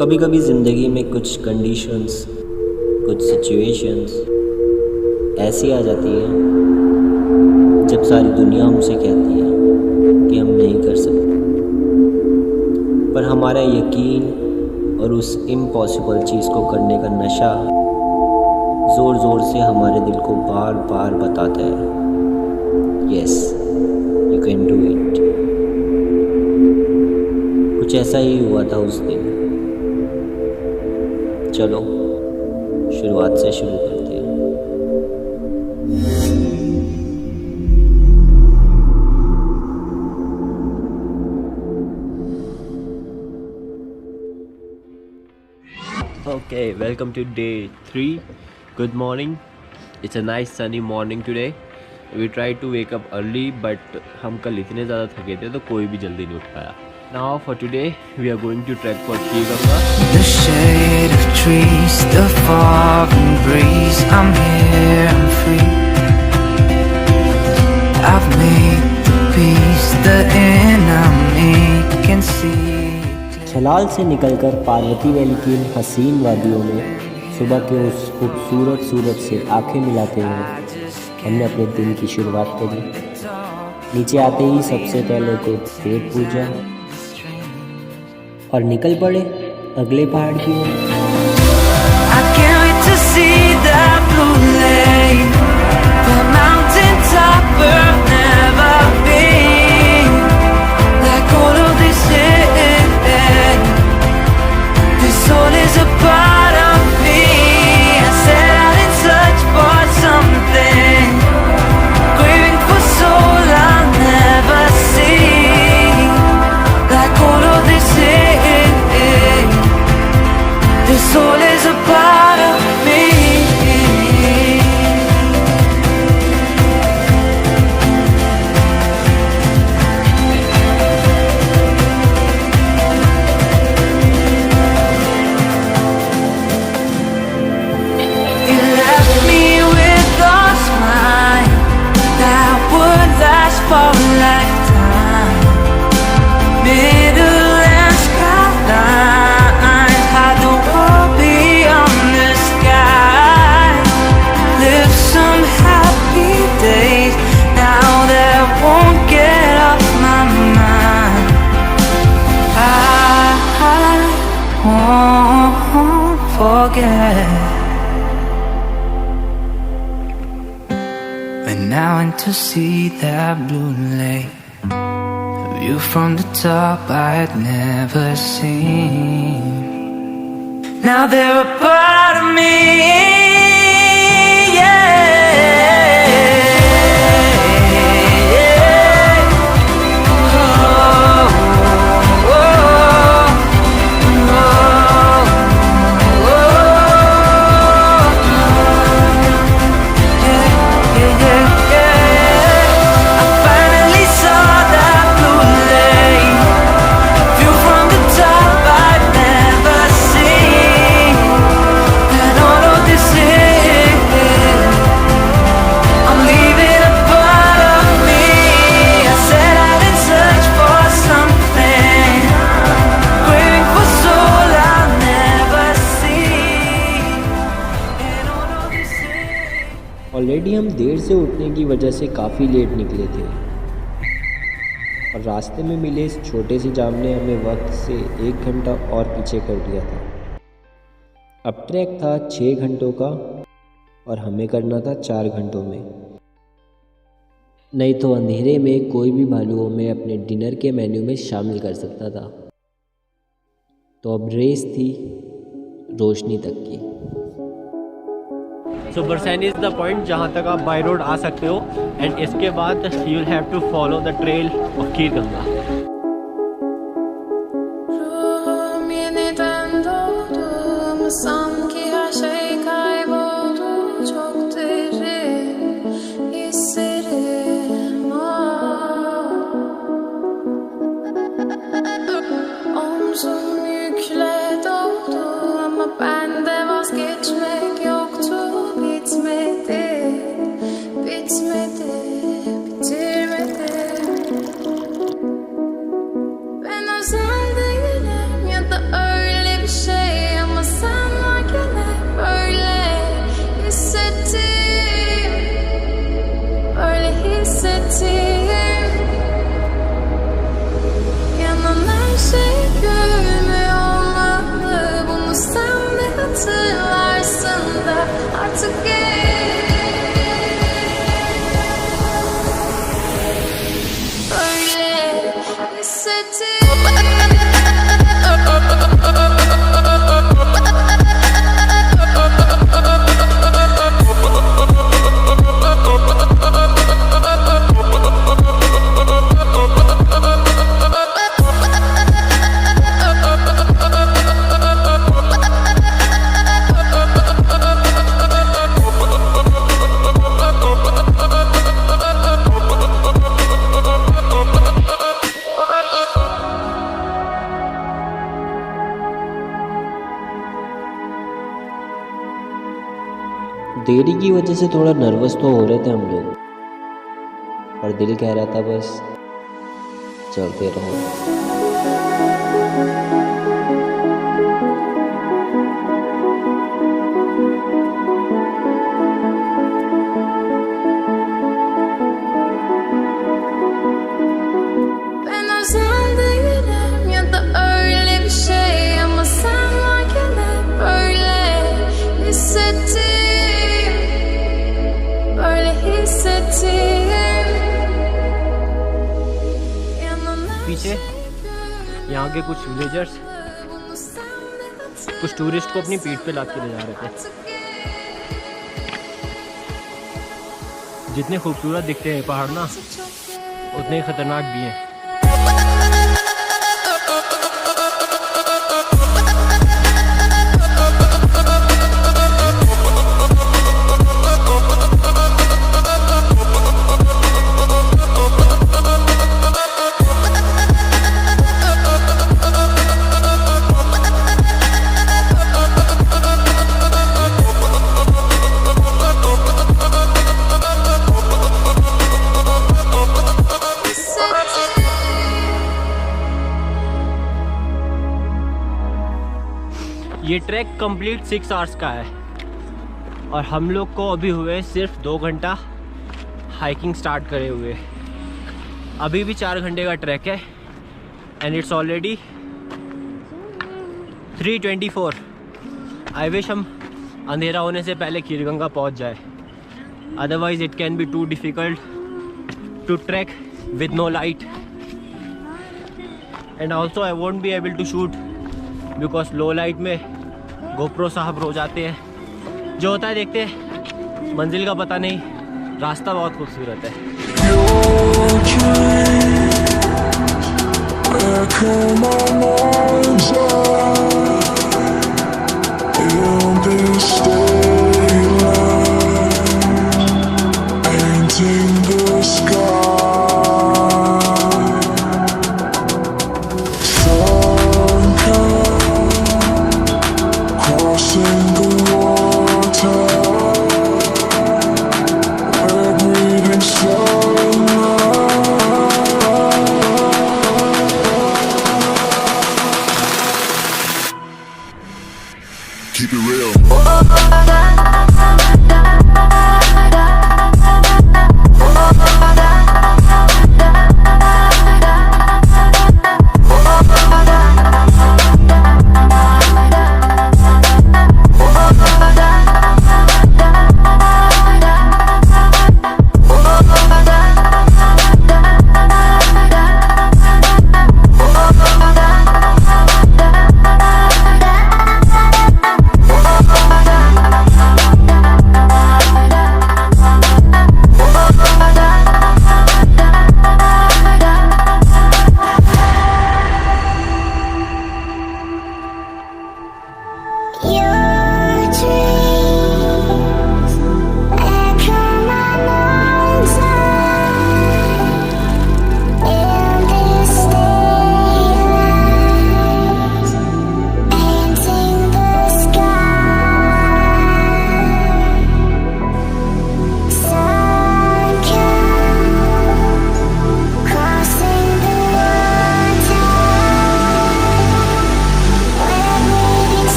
कभी कभी ज़िंदगी में कुछ कंडीशंस, कुछ सिचुएशंस ऐसी आ जाती है जब सारी दुनिया हमसे कहती है कि हम नहीं कर सकते, पर हमारा यकीन और उस इम्पॉसिबल चीज़ को करने का नशा ज़ोर ज़ोर से हमारे दिल को बार बार बताता है, yes you can do it. कुछ ऐसा ही हुआ था उस दिन। चलो शुरुआत से शुरू करते हैं। Okay, welcome to day 3. Good morning. It's a nice sunny morning today. We tried to wake up early, but हम कल इतने ज़्यादा थके थे तो कोई भी जल्दी नहीं उठ पाया. Now for today, we are going to trek for Sri Ganga. The shade of trees, the foreign breeze. I'm here, I'm free. I've made the peace, the enemy can see. Chhalal से निकलकर पार्वती वैली की इन हसीन वादियों में सुबह के उस खूबसूरत सूरज से आंखें मिलाते हुए हमने अपने दिन की शुरुआत करी। नीचे आते ही सबसे पहले तो पेट पूजा और निकल पड़े अगले पहाड़ की ओर। I can't wait to see that blue lake, the mountain top I've never been. Like all of this soul is a part of me. I set out in search for something, craving for soul I'll never see. Like all of this soul is a part of me. You left me with a smile that would last for a lifetime. Middle and skyline, hide the world beyond the sky. Live some happy days now that won't get off my mind. I won't forget. When I went to see that blue lake, view from the top I had never seen. Now they're a part of me, yeah. Oh, oh, I finally saw that blue lake, view from the top I'd never seen. And all of this I'm leaving a part of me. I set out in search for something, craving for soul I'll never see. And all of this already हम देर से उठने की वजह से काफ़ी late निकले थे और रास्ते में मिले इस छोटे से जाम ने हमें वक्त से 1 घंटा और पीछे कर दिया था। अब ट्रैक था 6 घंटों का और हमें करना था 4 घंटों में। नहीं तो अंधेरे में कोई भी भालू हमें अपने डिनर के मेन्यू में शामिल कर सकता था। तो अब रेस थी रोशनी तक की। सो बरसैनी इज़ द पॉइंट जहाँ तक आप बाई रोड आ सकते हो एंड इसके बाद you will have to follow the trail of Kheer Ganga. Sanki her şey kayboldu, çok derin hislerim Omzum yükle doldu ama bende vazgeçmek yoktu. Bitmedi, bitmedi, bitirmedi. Ben özel değilim ya da öyle bir şey. şey görünmüyor olmalı. Bunu sen de hatırlarsın da artık öyle देरी की वजह से थोड़ा nervous तो हो रहे थे हम लोग, पर दिल कह रहा था बस चलते रहो। ben özlem değilim ya da öyle bir şey ama sen varken hep böyle hissettim. पीछे यहाँ के कुछ विलेजर्स कुछ टूरिस्ट को अपनी पीठ पे लाद के ले जा रहे थे। जितने खूबसूरत दिखते हैं पहाड़ ना, उतने ही खतरनाक भी हैं। ये ट्रैक कंप्लीट 6 आवर्स का है और हम लोग को अभी हुए सिर्फ 2 घंटा हाइकिंग स्टार्ट करे हुए। अभी भी 4 घंटे का ट्रैक है and it's already 3:24। I wish हम अंधेरा होने से पहले खीरगंगा पहुंच जाए, otherwise it can be too difficult to track with no light and also I won't be able to shoot because low light में गोप्रो साहब रो जाते हैं। जो होता है देखते हैं, मंजिल का पता नहीं, रास्ता बहुत खूबसूरत है। Keep it real.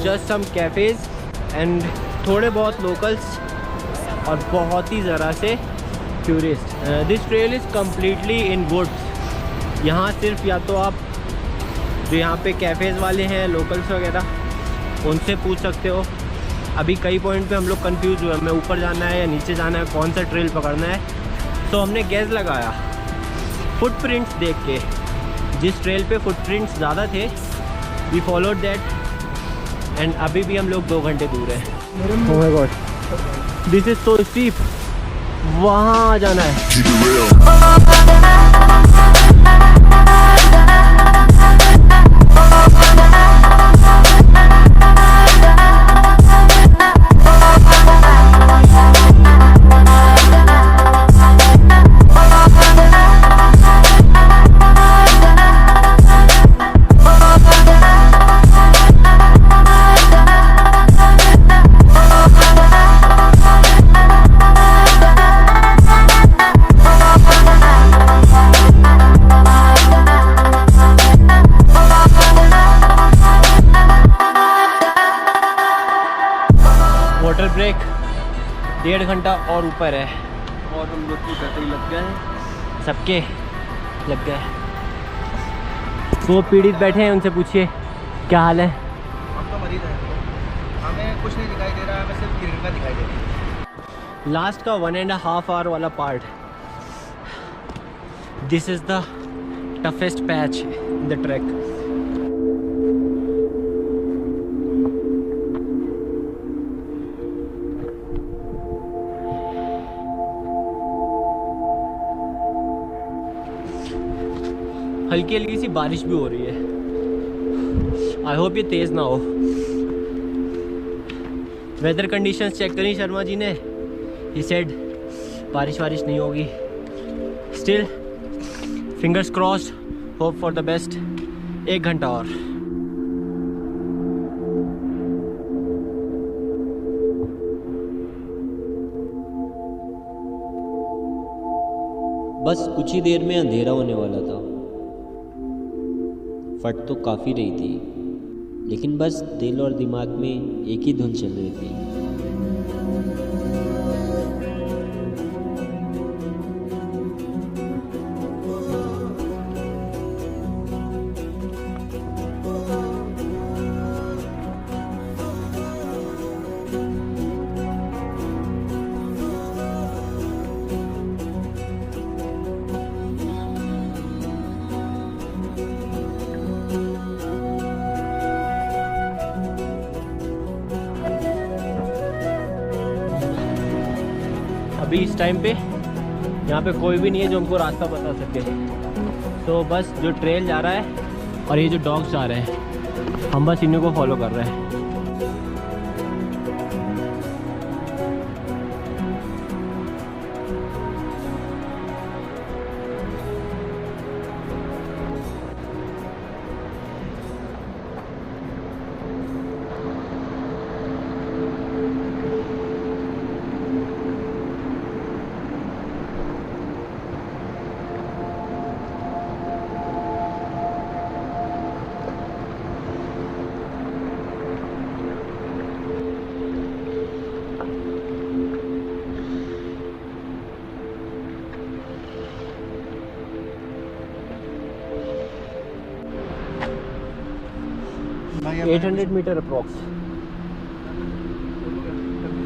Just some cafes and थोड़े बहुत लोकल्स और बहुत ही ज़रा से tourist. This trail is completely in woods. यहाँ सिर्फ या तो आप जो यहाँ पे कैफ़ेज़ वाले हैं लोकल्स वगैरह उनसे पूछ सकते हो। अभी कई पॉइंट पे हम लोग कंफ्यूज हुए, हमें ऊपर जाना है या नीचे जाना है, कौन सा ट्रेल पकड़ना है। तो हमने गैस लगाया फुटप्रिंट्स देख के, जिस ट्रेल पे फुटप्रिंट्स ज़्यादा थे वी फॉलोड दैट एंड अभी भी हम लोग 2 घंटे दूर हैं। Oh my God, this is so steep. वहाँ जाना है। Keep it real. Water break 1.5 घंटा और ऊपर है और हम लोग की बैटरी लग गए हैं, सबके लग गए। वो पीड़ित बैठे हैं, उनसे पूछिए क्या हाल है। हम तो मरीज हैं, हमें कुछ नहीं दिखाई दे रहा है, हमें सिर्फ गिरगा दिखाई दे रही है। लास्ट का 1.5 आवर वाला part, this is the toughest patch in the track. हल्की हल्की सी बारिश भी हो रही है, आई होप ये तेज़ ना हो। वेदर कंडीशंस चेक करी शर्मा जी ने, ही सेड बारिश वारिश नहीं होगी। Still fingers crossed, hope for the best. 1 घंटा और। बस कुछ ही देर में अंधेरा होने वाला था। फट तो काफ़ी रही थी, लेकिन बस दिल और दिमाग में एक ही धुन चल रही थी। अभी इस टाइम पे यहाँ पे कोई भी नहीं है जो हमको रास्ता बता सके। तो बस जो ट्रेल जा रहा है और ये जो डॉग्स जा रहे हैं, हम बस इन्हीं को फॉलो कर रहे हैं। भाई 800 मीटर अप्रॉक्स,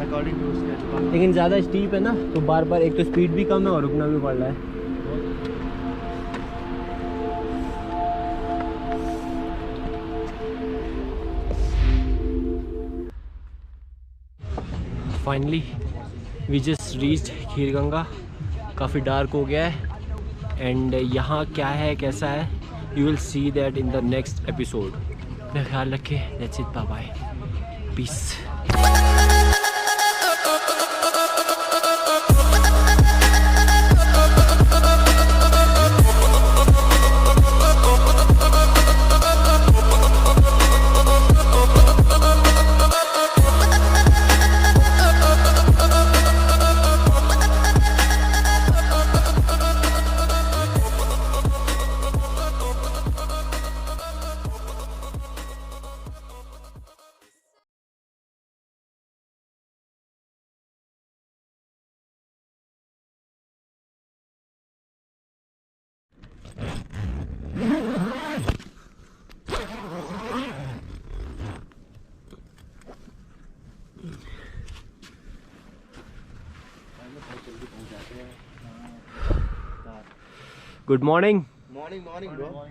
अकॉर्डिंग टू उसके लेकिन ज़्यादा स्टीप है ना, तो बार बार एक तो स्पीड भी कम है और रुकना भी पड़ रहा है। Finally we just reached Kheerganga. काफ़ी डार्क हो गया है एंड यहाँ क्या है कैसा है you will see that in the next episode. अपना ख्याल रखें, that's it, bye bye, peace. Good morning. Morning morning bro.